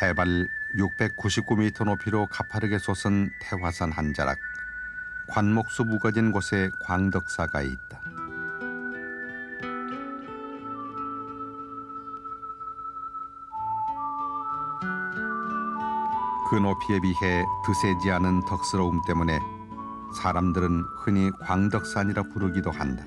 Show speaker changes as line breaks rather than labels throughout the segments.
해발 699m 높이로 가파르게 솟은 태화산 한 자락. 관목수 우거진 곳에 광덕사가 있다. 그 높이에 비해 드세지 않은 덕스러움 때문에 사람들은 흔히 광덕산이라 부르기도 한다.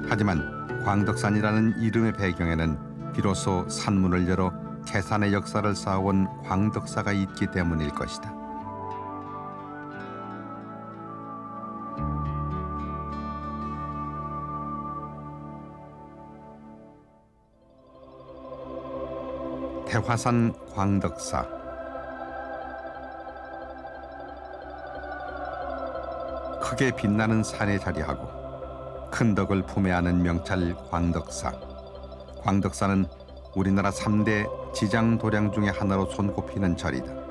하지만 광덕산이라는 이름의 배경에는 비로소 산문을 열어 태산의 역사를 쌓아온 광덕사가 있기 때문일 것이다. 태화산 광덕사. 크게 빛나는 산에 자리하고 큰 덕을 품에 안은 명찰 광덕사. 광덕사는 우리나라 3대 지장 도량 중의 하나로 손꼽히는 절이다.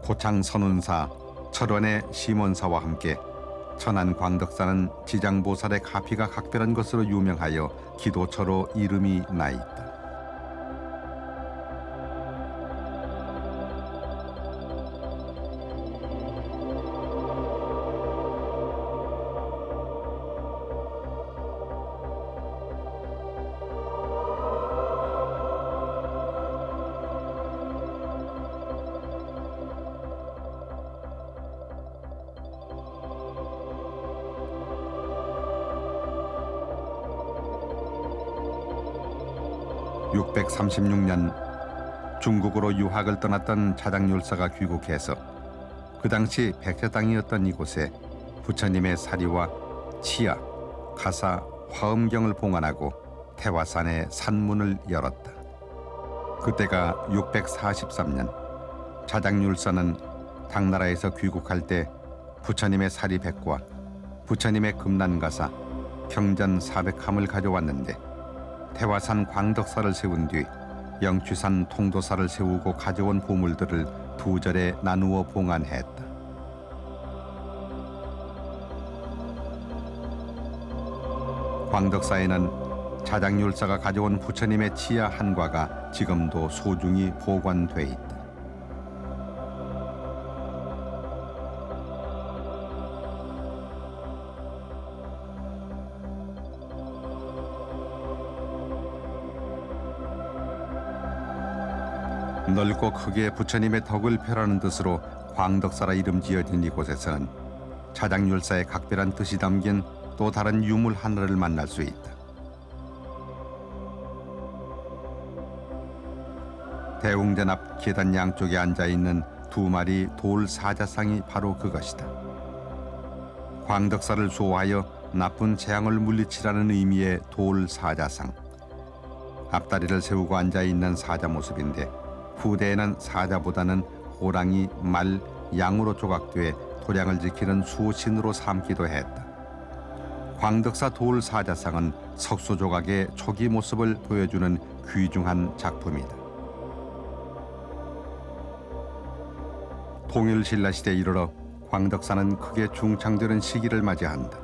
고창 선운사, 철원의 심원사와 함께 천안 광덕사는 지장보살의 가피가 각별한 것으로 유명하여 기도처로 이름이 나 있다. (636년) 중국으로 유학을 떠났던 자장율사가 귀국해서 그 당시 백제 땅이었던 이곳에 부처님의 사리와 치아, 가사, 화엄경을 봉안하고 태화산의 산문을 열었다. 그때가 643년. 자장율사는 당나라에서 귀국할 때 부처님의 사리백과 부처님의 금난가사, 경전 400함을 가져왔는데 태화산 광덕사를 세운 뒤 영취산 통도사를 세우고 가져온 보물들을 두 절에 나누어 봉안했다. 광덕사에는 자장율사가 가져온 부처님의 치아 한과가 지금도 소중히 보관돼 있다. 넓고 크게 부처님의 덕을 펴라는 뜻으로 광덕사라 이름 지어진 이곳에서는 자장율사의 각별한 뜻이 담긴 또 다른 유물 하나를 만날 수 있다. 대웅전 앞 계단 양쪽에 앉아있는 두 마리 돌 사자상이 바로 그것이다. 광덕사를 수호하여 나쁜 재앙을 물리치라는 의미의 돌 사자상. 앞다리를 세우고 앉아있는 사자 모습인데 후대에는 사자보다는 호랑이, 말, 양으로 조각돼 도량을 지키는 수호신으로 삼기도 했다. 광덕사 돌 사자상은 석수 조각의 초기 모습을 보여주는 귀중한 작품이다. 통일신라시대에 이르러 광덕사는 크게 중창되는 시기를 맞이한다.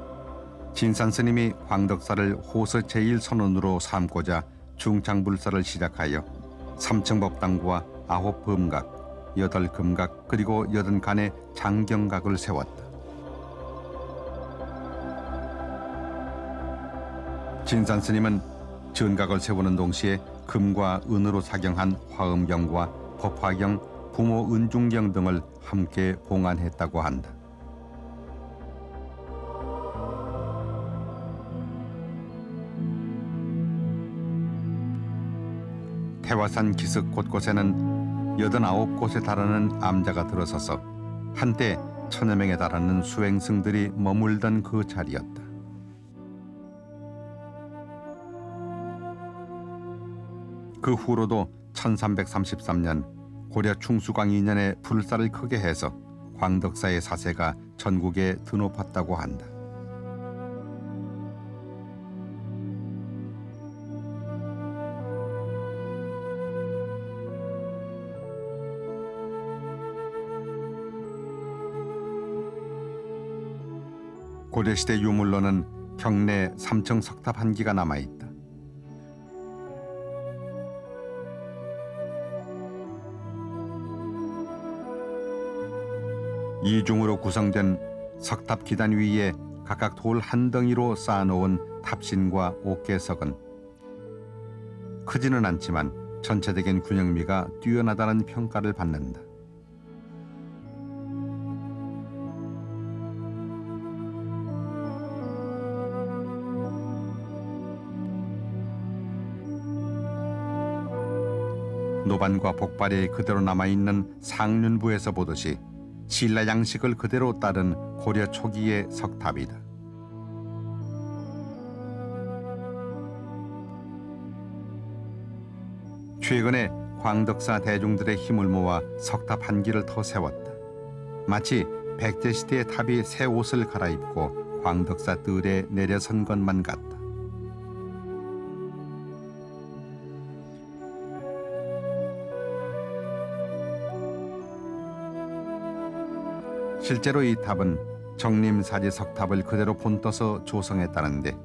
진산스님이 광덕사를 호서 제1선원으로 삼고자 중창불사를 시작하여 3층 법당과 9범각, 8금각 그리고 80간의 장경각을 세웠다. 진산스님은 전각을 세우는 동시에 금과 은으로 사경한 화엄경과 법화경, 부모 은중경 등을 함께 봉안했다고 한다. 태화산 기슭 곳곳에는 89곳에 달하는 암자가 들어서서 한때 1000여 명에 달하는 수행승들이 머물던 그 자리였다. 그 후로도 1333년 고려 충수광 2년에 불사를 크게 해서 광덕사의 사세가 전국에 드높았다고 한다. 고려시대 유물로는 경내 3층 석탑 한 기가 남아있다. 이중으로 구성된 석탑 기단 위에 각각 돌 한 덩이로 쌓아놓은 탑신과 옥계석은 크지는 않지만 전체적인 균형미가 뛰어나다는 평가를 받는다. 노반과 복발이 그대로 남아있는 상륜부에서 보듯이 신라 양식을 그대로 따른 고려 초기의 석탑이다. 최근에 광덕사 대중들의 힘을 모아 석탑 한 기를 더 세웠다. 마치 백제시대의 탑이 새 옷을 갈아입고 광덕사 뜰에 내려선 것만 같다. 실제로 이 탑은 정림사지 석탑을 그대로 본떠서 조성했다는데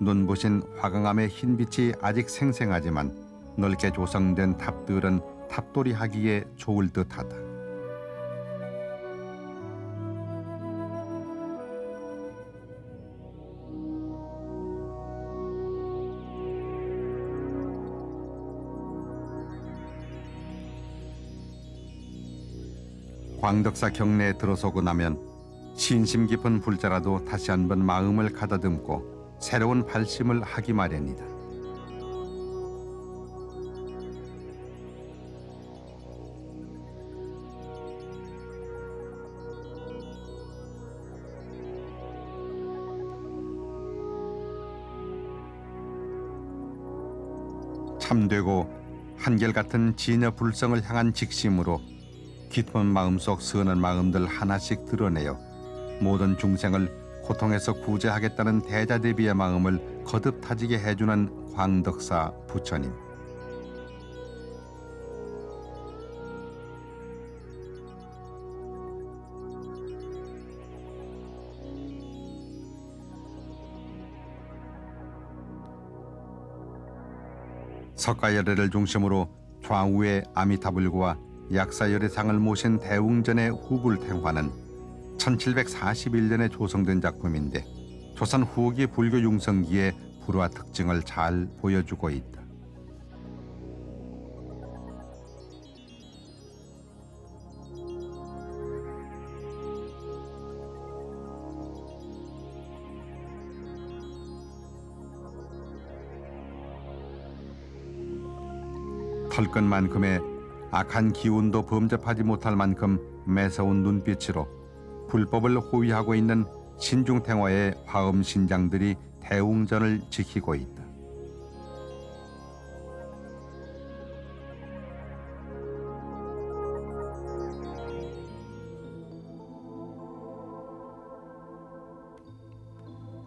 눈부신 화강암의 흰빛이 아직 생생하지만 넓게 조성된 탑들은 탑돌이 하기에 좋을 듯하다. 광덕사 경내에 들어서고 나면 신심 깊은 불자라도 다시 한번 마음을 가다듬고 새로운 발심을 하기 마련이다. 참되고 한결같은 진여 불성을 향한 직심으로 깊은 마음속 선한 마음들 하나씩 드러내어 모든 중생을 고통에서 구제하겠다는 대자대비의 마음을 거듭 타지게 해주는 광덕사 부처님. 석가열애를 중심으로 좌우의 아미타불과 약사열애상을 모신 대웅전의 후불탱화는 1741년에 조성된 작품인데 조선 후기 불교 융성기의 불화 특징을 잘 보여주고 있다. 털끝만큼의 악한 기운도 범접하지 못할 만큼 매서운 눈빛으로 불법을 호위하고 있는 신중탱화의 화엄 신장들이 대웅전을 지키고 있다.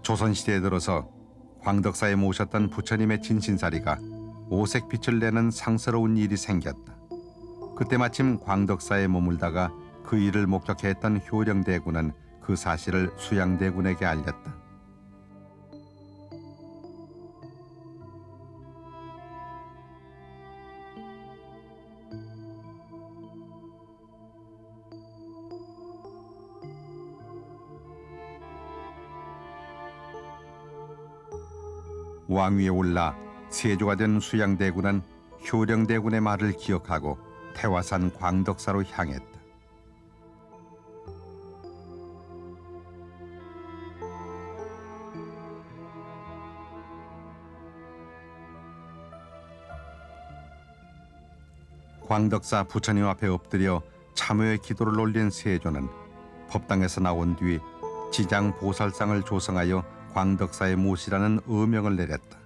조선시대에 들어서 광덕사에 모셨던 부처님의 진신사리가 오색빛을 내는 상스러운 일이 생겼다. 그때 마침 광덕사에 머물다가 그 일을 목격했던 효령대군은 그 사실을 수양대군에게 알렸다. 왕위에 올라 세조가 된 수양대군은 효령대군의 말을 기억하고 태화산 광덕사로 향했다. 광덕사 부처님 앞에 엎드려 참회의 기도를 올린 세조는 법당에서 나온 뒤 지장 보살상을 조성하여 광덕사에 모시라는 의명을 내렸다.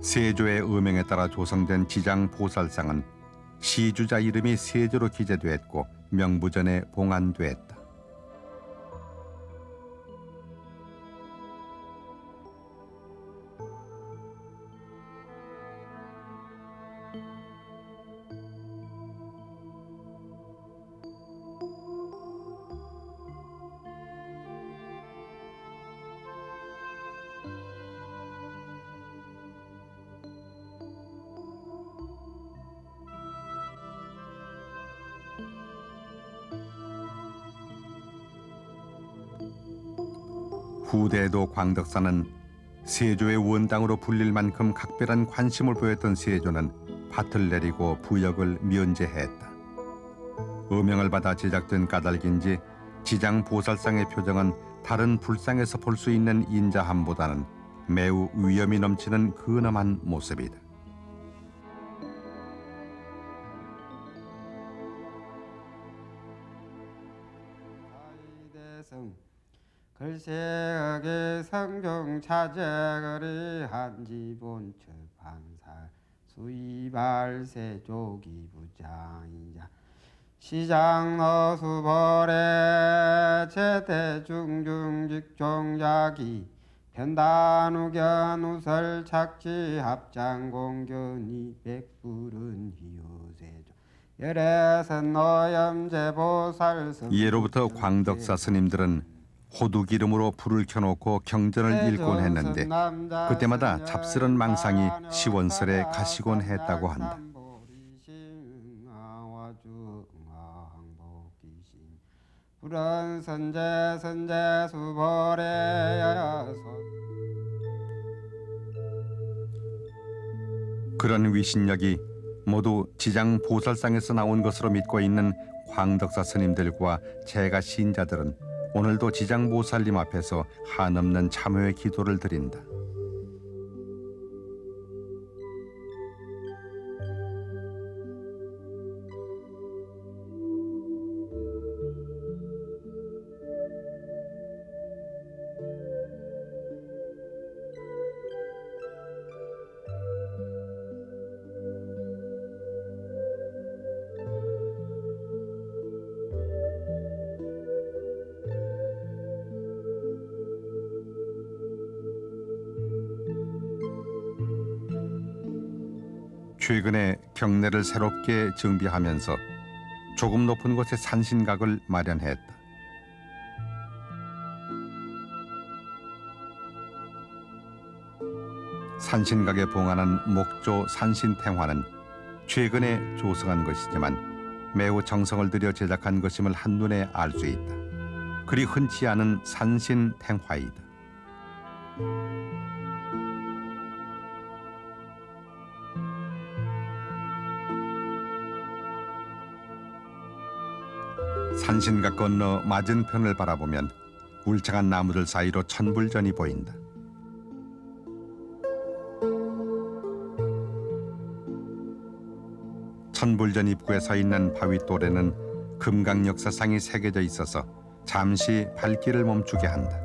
세조의 의명에 따라 조성된 지장 보살상은 시주자 이름이 세조로 기재되었고 명부전에 봉안되었다. 후대에도 광덕사는 세조의 원당으로 불릴 만큼 각별한 관심을 보였던 세조는 밭을 내리고 부역을 면제했다. 어명을 받아 제작된 까닭인지 지장 보살상의 표정은 다른 불상에서 볼 수 있는 인자함보다는 매우 위엄이 넘치는 근엄한 모습이다.
글쎄하게 성경 차제거리 한지본처 반살 수이발세 조기 부장이자 시장 너수벌에 제대 중중직종자기 편단우견 우설 착지 합장 공견이 백불은 희요세조 열애선 노염제보살
예로부터 광덕사 스님들은 호두 기름으로 불을 켜놓고 경전을 읽곤 했는데 그때마다 잡스런 망상이 시원스레 가시곤 했다고 한다. 그런 위신력이 모두 지장 보살상에서 나온 것으로 믿고 있는 광덕사 스님들과 제가 신자들은 오늘도 지장보살님 앞에서 한없는 참회의 기도를 드린다. 최근에 경내를 새롭게 정비하면서 조금 높은 곳에 산신각을 마련했다. 산신각에 봉하는 목조 산신탱화는 최근에 조성한 것이지만 매우 정성을 들여 제작한 것임을 한눈에 알 수 있다. 그리 흔치 않은 산신탱화이다. 산신각 건너 맞은편을 바라보면 울창한 나무들 사이로 천불전이 보인다. 천불전 입구에 서 있는 바윗돌에는 금강 역사상이 새겨져 있어서 잠시 발길을 멈추게 한다.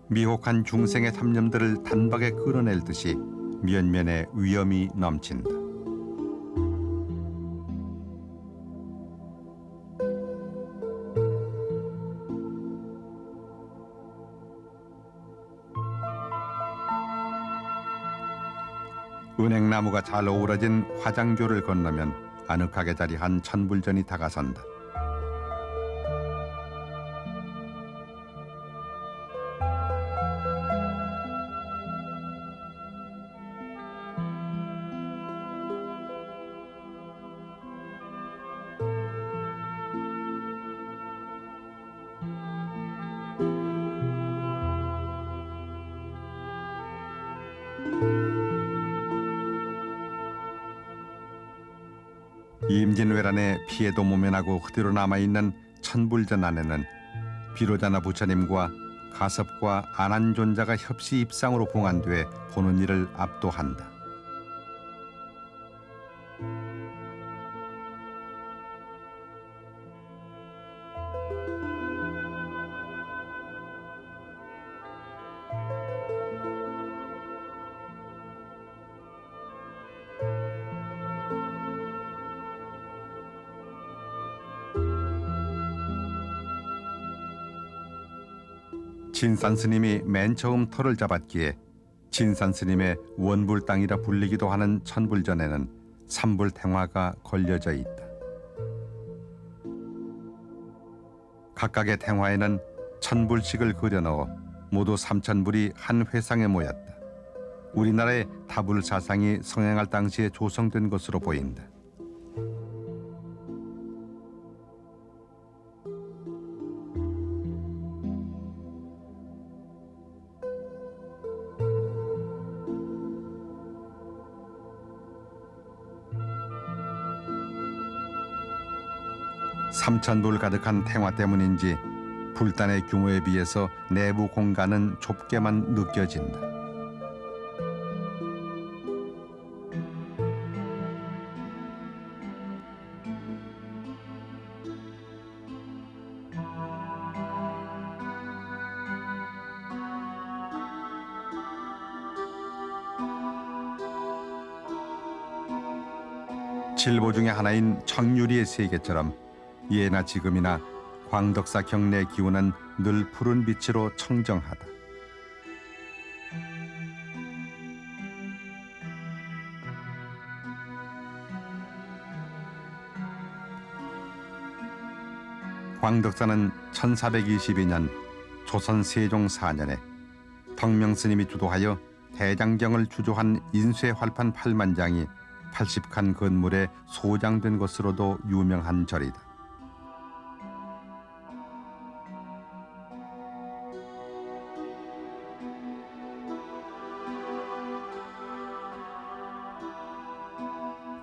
미혹한 중생의 탐념들을 단박에 끌어낼 듯이 면면에 위엄이 넘친다. 은행나무가 잘 어우러진 화장교를 건너면 아늑하게 자리한 천불전이 다가선다. 임진왜란의 피해도 모면하고 그대로 남아있는 천불전 안에는 비로자나 부처님과 가섭과 안한존자가 협시 입상으로 봉안돼 보는 일을 압도한다. 진산 스님이 맨 처음 터를 잡았기에 진산 스님의 원불 땅이라 불리기도 하는 천불전에는 삼불탱화가 걸려져 있다. 각각의 탱화에는 천불씩을 그려넣어 모두 3,000불이 한 회상에 모였다. 우리나라의 다불 사상이 성행할 당시에 조성된 것으로 보인다. 삼천불 가득한 탱화 때문인지 불단의 규모에 비해서 내부 공간은 좁게만 느껴진다. 칠보 중의 하나인 청유리의 세계처럼 예나 지금이나 광덕사 경내의 기운은 늘 푸른 빛으로 청정하다. 광덕사는 1422년 조선 세종 4년에 덕명스님이 주도하여 대장경을 주조한 인쇄활판 8만장이 80칸 건물에 소장된 것으로도 유명한 절이다.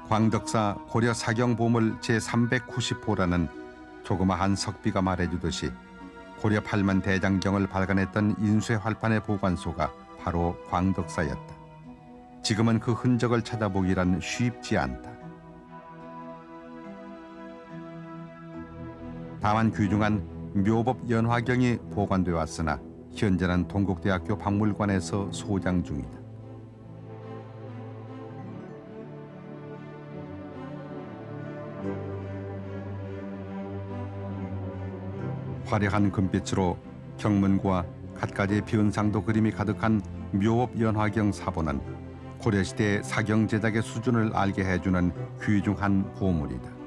광덕사 고려 사경보물 제390호라는 조그마한 석비가 말해주듯이 고려 8만 대장경을 발간했던 인쇄활판의 보관소가 바로 광덕사였다. 지금은 그 흔적을 찾아보기란 쉽지 않다. 다만 귀중한 묘법 연화경이 보관돼 왔으나 현재는 동국대학교 박물관에서 소장 중이다. 화려한 금빛으로 경문과 갖가지 변상도 그림이 가득한 묘법 연화경 사본은 고려시대 사경 제작의 수준을 알게 해주는 귀중한 보물이다.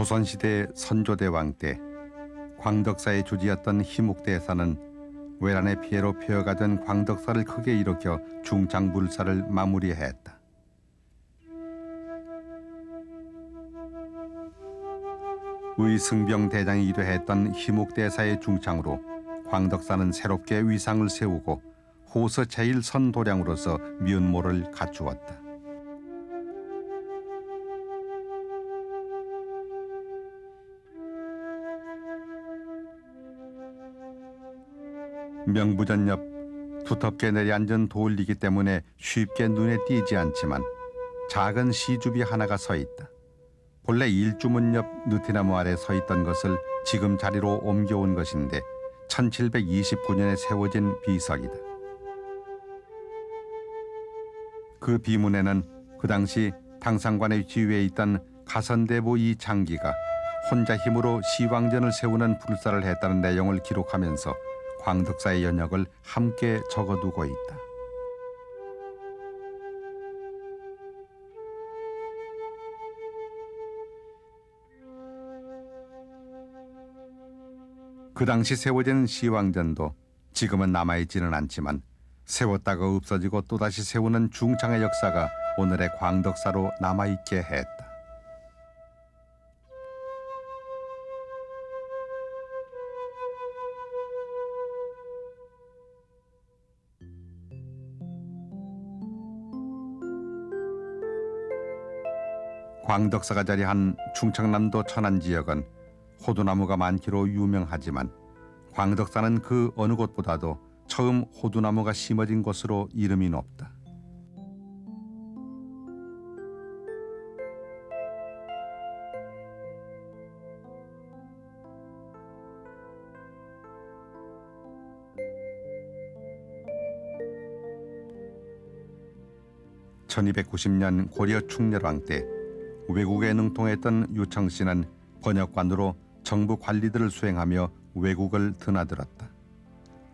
조선시대 선조대왕 때 광덕사의 주지였던 희묵대사는 외란의 피해로 폐허가 된 광덕사를 크게 일으켜 중창불사를 마무리했다. 의승병 대장이기도 했던 희묵대사의 중창으로 광덕사는 새롭게 위상을 세우고 호서 제1선도량으로서 면모를 갖추었다. 명부전 옆 두텁게 내려앉은 돌이기 때문에 쉽게 눈에 띄지 않지만 작은 시주비 하나가 서 있다. 본래 일주문 옆 느티나무 아래 서 있던 것을 지금 자리로 옮겨온 것인데 1729년에 세워진 비석이다. 그 비문에는 그 당시 당상관의 지위에 있던 가선대부 이장기가 혼자 힘으로 시왕전을 세우는 불사를 했다는 내용을 기록하면서 광덕사의 연역을 함께 적어두고 있다. 그 당시 세워진 시왕전도 지금은 남아있지는 않지만 세웠다가 없어지고 또다시 세우는 중창의 역사가 오늘의 광덕사로 남아있게 했다. 광덕사가 자리한 충청남도 천안 지역은 호두나무가 많기로 유명하지만 광덕사는 그 어느 곳보다도 처음 호두나무가 심어진 곳으로 이름이 높다. (1290년) 고려 충렬왕 때 외국에 능통했던 유청씨는 번역관으로 정부 관리들을 수행하며 외국을 드나들었다.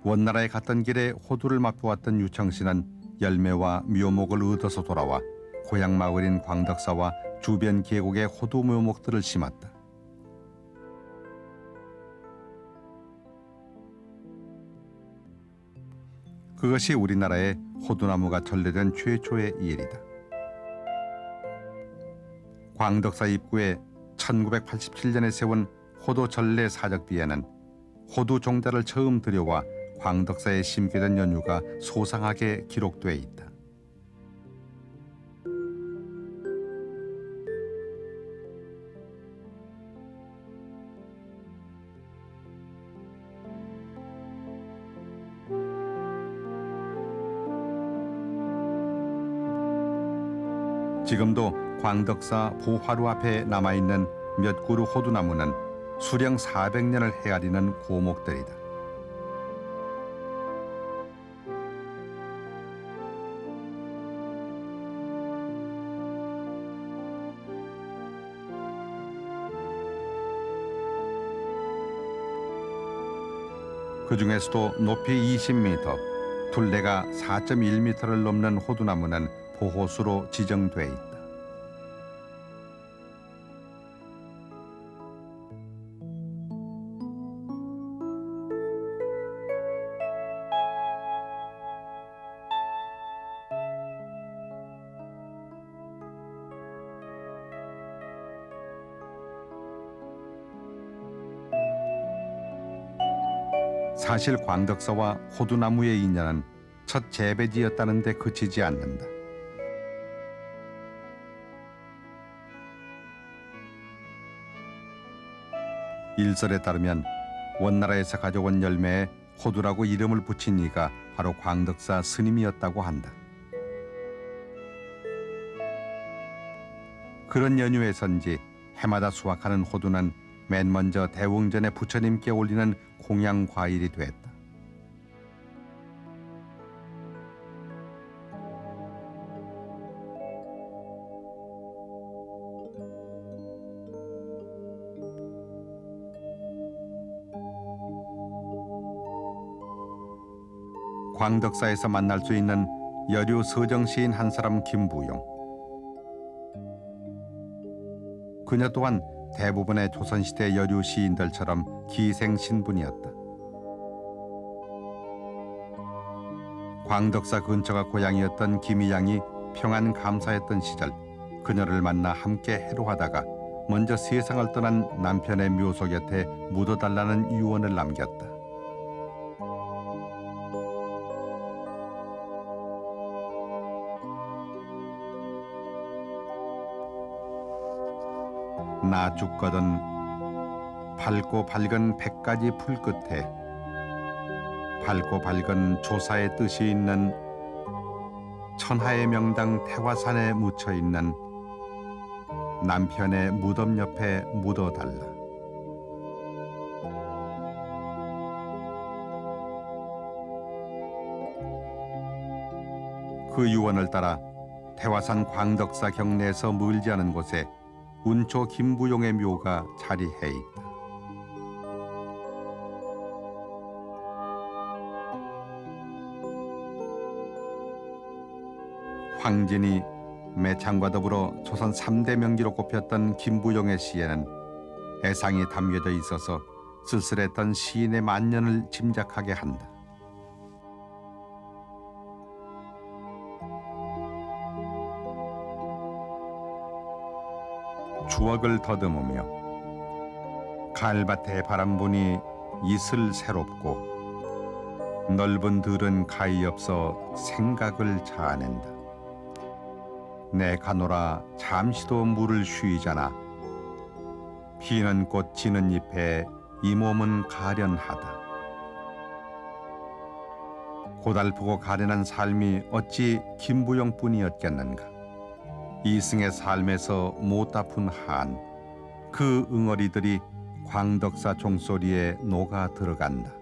원나라에 갔던 길에 호두를 맛보았던 유청씨는 열매와 묘목을 얻어서 돌아와 고향 마을인 광덕사와 주변 계곡에 호두 묘목들을 심었다. 그것이 우리나라에 호두나무가 전래된 최초의 일이다. 광덕사 입구에 1987년에 세운 호도 전래 사적비에는 호두 종자를 처음 들여와 광덕사에 심게 된 연유가 소상하게 기록돼 있다. 지금도 광덕사 보화루 앞에 남아있는 몇 그루 호두나무는 수령 400년을 헤아리는 고목들이다. 그 중에서도 높이 20m, 둘레가 4.1m를 넘는 호두나무는 보호수로 지정돼 있다. 사실 광덕사와 호두나무의 인연은 첫 재배지였다는 데 그치지 않는다. 일설에 따르면 원나라에서 가져온 열매에 호두라고 이름을 붙인 이가 바로 광덕사 스님이었다고 한다. 그런 연유에선지 해마다 수확하는 호두는 맨 먼저 대웅전에 부처님께 올리는 공양 과일이 됐다. 광덕사에서 만날 수 있는 여류 서정시인 한 사람 김부용. 그녀 또한 대부분의 조선시대 여류 시인들처럼 기생신분이었다. 광덕사 근처가 고향이었던 김희양이 평안 감사했던 시절 그녀를 만나 함께 해로하다가 먼저 세상을 떠난 남편의 묘소 곁에 묻어달라는 유언을 남겼다. 나 죽거든 밝고 밝은 100가지 풀 끝에 밝고 밝은 조사의 뜻이 있는 천하의 명당 태화산에 묻혀있는 남편의 무덤 옆에 묻어달라. 그 유언을 따라 태화산 광덕사 경내에서 멀지 않은 곳에 운초 김부용의 묘가 자리해 있다. 황진이 매창과 더불어 조선 3대 명기로 꼽혔던 김부용의 시에는 애상이 담겨져 있어서 쓸쓸했던 시인의 만년을 짐작하게 한다. 추억을 더듬으며 가을밭에 바람 부니 이슬 새롭고 넓은 들은 가히 없어 생각을 자아낸다. 내 가노라 잠시도 물을 쉬잖아. 피는 꽃 지는 잎에 이 몸은 가련하다. 고달프고 가련한 삶이 어찌 김부영뿐이었겠는가. 이승의 삶에서 못 아픈 한, 그 응어리들이 광덕사 종소리에 녹아 들어간다.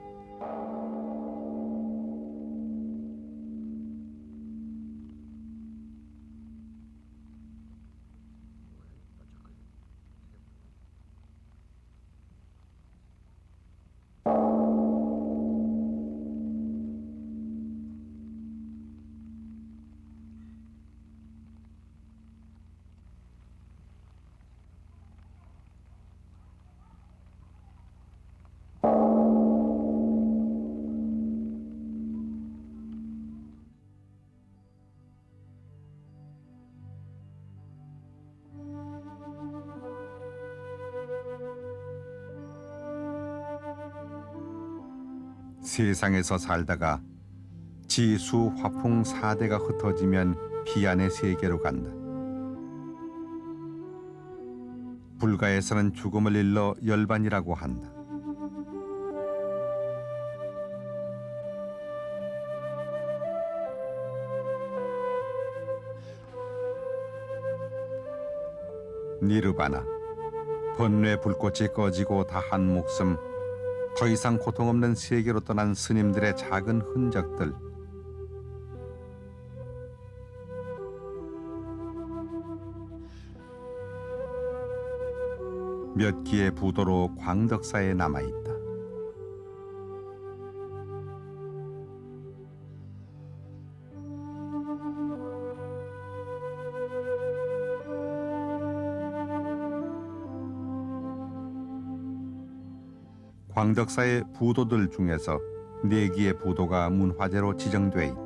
세상에서 살다가 지수 화풍 4대가 흩어지면 비안의 세계로 간다. 불가에서는 죽음을 일러 열반이라고 한다. 니르바나, 번뇌 불꽃이 꺼지고 다한 목숨, 더 이상 고통 없는 세계로 떠난 스님들의 작은 흔적들. 몇 기의 부도로 광덕사에 남아있다. 광덕사의 부도들 중에서 4기의 부도가 문화재로 지정돼 있다.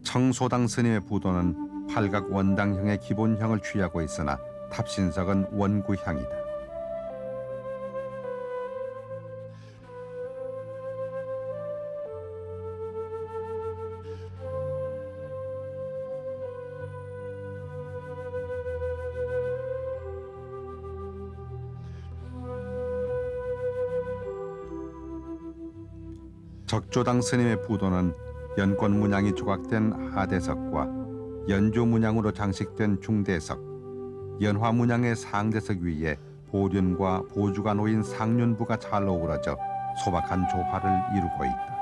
청소당 스님의 부도는 팔각 원당형의 기본형을 취하고 있으나 탑신석은 원구형이다. 적조당 스님의 부도는 연꽃 문양이 조각된 하대석과 연조 문양으로 장식된 중대석, 연화 문양의 상대석 위에 보륜과 보주가 놓인 상륜부가 잘 어우러져 소박한 조화를 이루고 있다.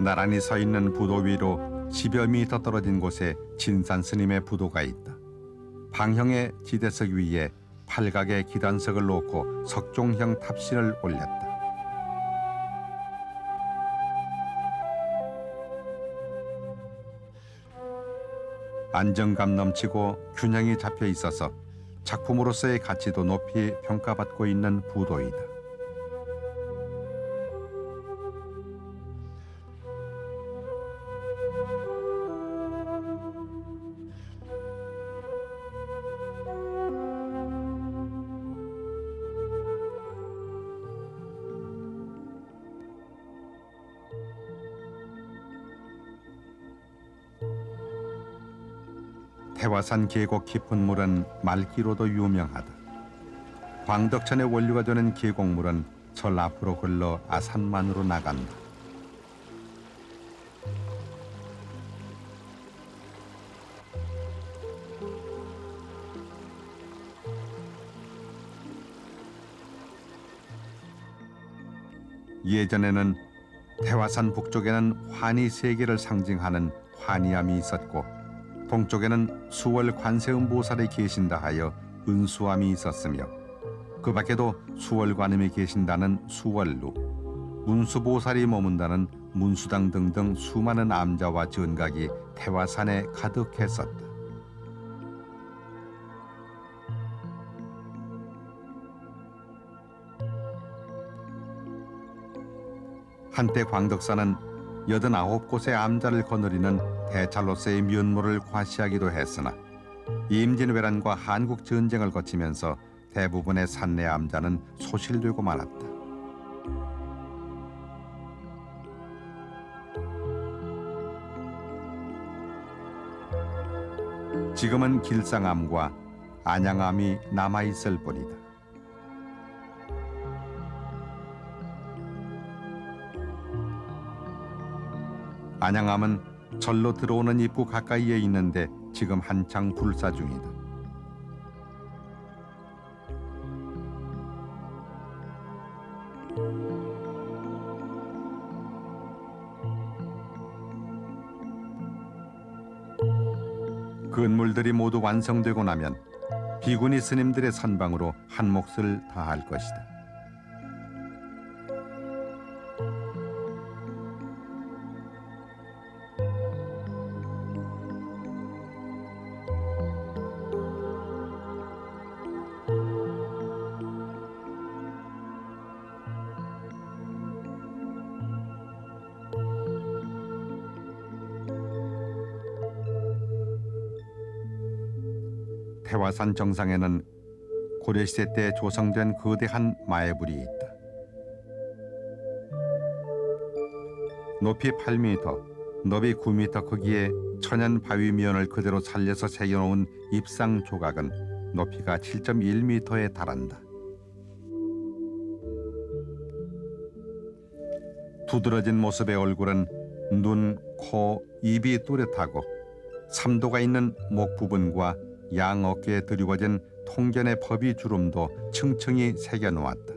나란히 서 있는 부도 위로 10여 미터 떨어진 곳에 진산 스님의 부도가 있다. 방형의 지대석 위에 팔각의 기단석을 놓고 석종형 탑신을 올렸다. 안정감 넘치고 균형이 잡혀 있어서 작품으로서의 가치도 높이 평가받고 있는 부도이다. 태화산 계곡 깊은 물은 맑기로도 유명하다. 광덕천의 원류가 되는 계곡물은 절 앞으로 흘러 아산만으로 나간다. 예전에는 태화산 북쪽에는 환희 세계를 상징하는 환희암이 있었고 동쪽에는 수월 관세음보살이 계신다 하여 은수암이 있었으며 그 밖에도 수월관음이 계신다는 수월루, 문수보살이 머문다는 문수당 등등 수많은 암자와 전각이 태화산에 가득했었다. 한때 광덕사는 89곳의 암자를 거느리는 대찰로서의 면모를 과시하기도 했으나 임진왜란과 한국 전쟁을 거치면서 대부분의 산내 암자는 소실되고 말았다. 지금은 길상암과 안양암이 남아있을 뿐이다. 안양암은 절로 들어오는 입구 가까이에 있는데 지금 한창 불사 중이다. 건물들이 모두 완성되고 나면 비구니 스님들의 선방으로 한 몫을 다할 것이다. 태화산 정상에는 고려시대 때 조성된 거대한 마애불이 있다. 높이 8m, 너비 9m 크기의 천연 바위면을 그대로 살려서 새겨놓은 입상 조각은 높이가 7.1m에 달한다. 두드러진 모습의 얼굴은 눈, 코, 입이 뚜렷하고 삼도가 있는 목 부분과 양 어깨에 드리워진 통견의 법이 주름도 층층이 새겨 놓았다.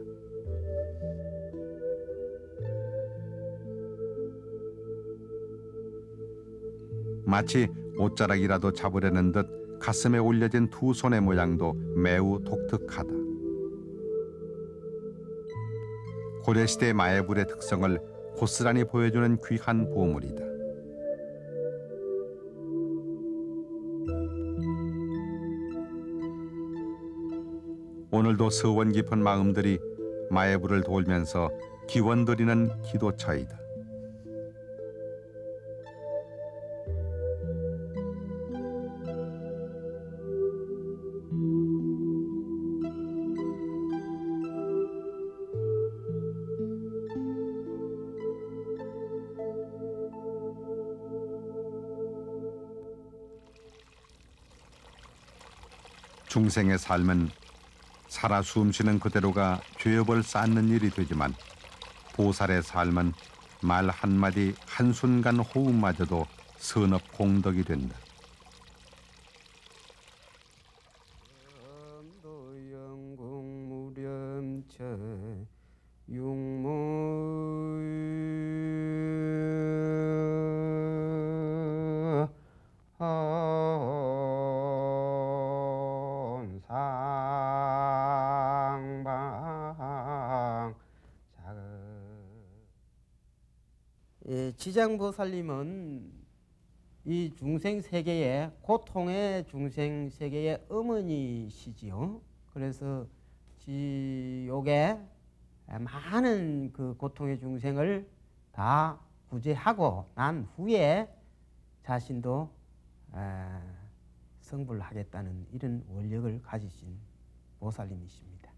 마치 옷자락이라도 잡으려는 듯 가슴에 올려진 두 손의 모양도 매우 독특하다. 고려시대 마애불의 특성을 고스란히 보여주는 귀한 보물이다. 오늘도 서원 깊은 마음들이 마애불을 돌면서 기원드리는 기도처이다. 중생의 삶은 살아 숨쉬는 그대로가 죄업을 쌓는 일이 되지만 보살의 삶은 말 한마디 한순간 호흡마저도 선업 공덕이 된다.
영공 무렴처 육무 지장보살님은 이 중생 세계의 고통의 중생 세계의 어머니시지요. 그래서 지옥에 많은 그 고통의 중생을 다 구제하고 난 후에 자신도 성불을 하겠다는 이런 원력을 가지신 보살님이십니다.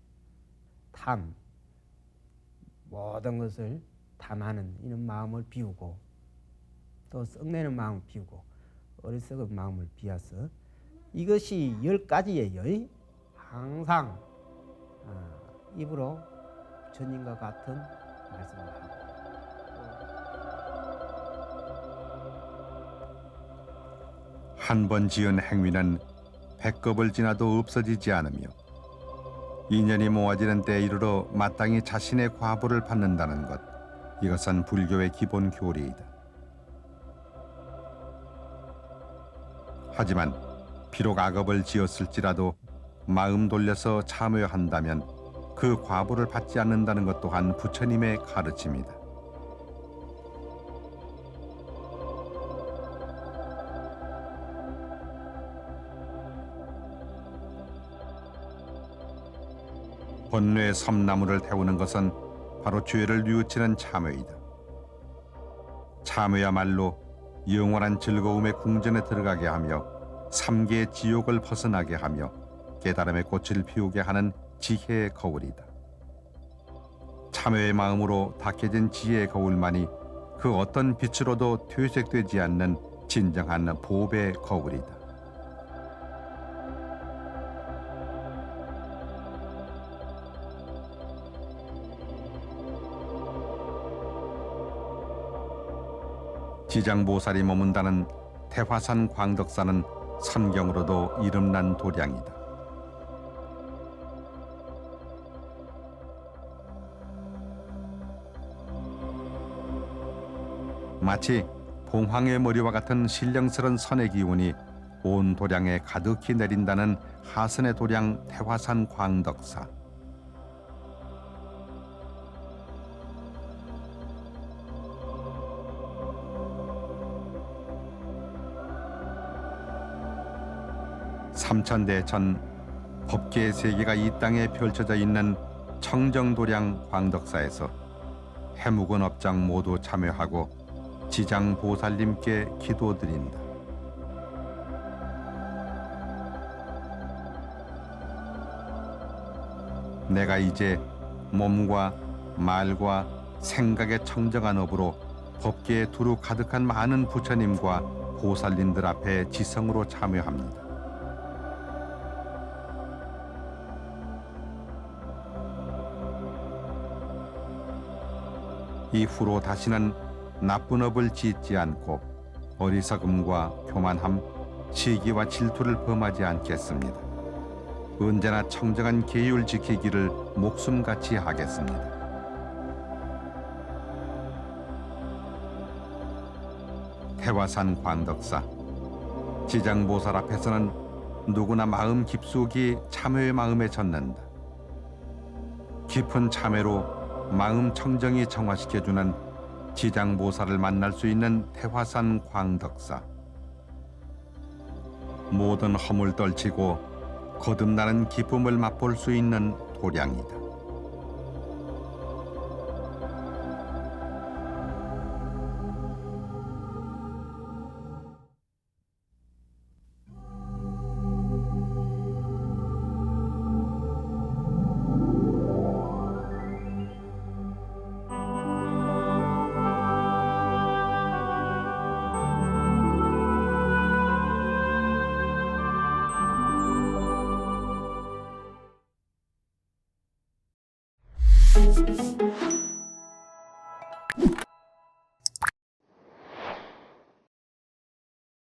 탐, 모든 것을 탐하는 이런 마음을 비우고 또 썩내는 마음을 비우고 어리석은 마음을 비워서 이것이 10가지예요. 항상 입으로 부처님과 같은 말씀을 하고
한 번 지은 행위는 100겁을 지나도 없어지지 않으며 인연이 모아지는 때에 이르러 마땅히 자신의 과보를 받는다는 것, 이것은 불교의 기본 교리이다. 하지만 비록 악업을 지었을지라도 마음 돌려서 참여한다면 그 과보를 받지 않는다는 것 또한 부처님의 가르침이다. 번뇌의 섬나무를 태우는 것은 바로 죄를 뉘우치는 참회이다. 참회야말로 영원한 즐거움의 궁전에 들어가게 하며 삼계의 지옥을 벗어나게 하며 깨달음의 꽃을 피우게 하는 지혜의 거울이다. 참회의 마음으로 닦여진 지혜의 거울만이 그 어떤 빛으로도 퇴색되지 않는 진정한 보배의 거울이다. 지장보살이 머문다는 태화산 광덕사는 선경으로도 이름난 도량이다. 마치 봉황의 머리와 같은 신령스런 선의 기운이 온 도량에 가득히 내린다는 하선의 도량 태화산 광덕사. 삼천대 전 법계의 세계가 이 땅에 펼쳐져 있는 청정도량 광덕사에서 해묵은 업장 모두 참여하고 지장보살님께 기도드린다. 내가 이제 몸과 말과 생각의 청정한 업으로 법계에 두루 가득한 많은 부처님과 보살님들 앞에 지성으로 참여합니다. 이후로 다시는 나쁜 업을 짓지 않고 어리석음과 교만함, 시기와 질투를 범하지 않겠습니다. 언제나 청정한 계율 지키기를 목숨같이 하겠습니다. 태화산 광덕사, 지장보살 앞에서는 누구나 마음 깊숙이 참회의 마음에 젖는다. 깊은 참회로 마음 청정이 정화시켜주는 지장보살을 만날 수 있는 태화산 광덕사. 모든 허물 떨치고 거듭나는 기쁨을 맛볼 수 있는 도량이다.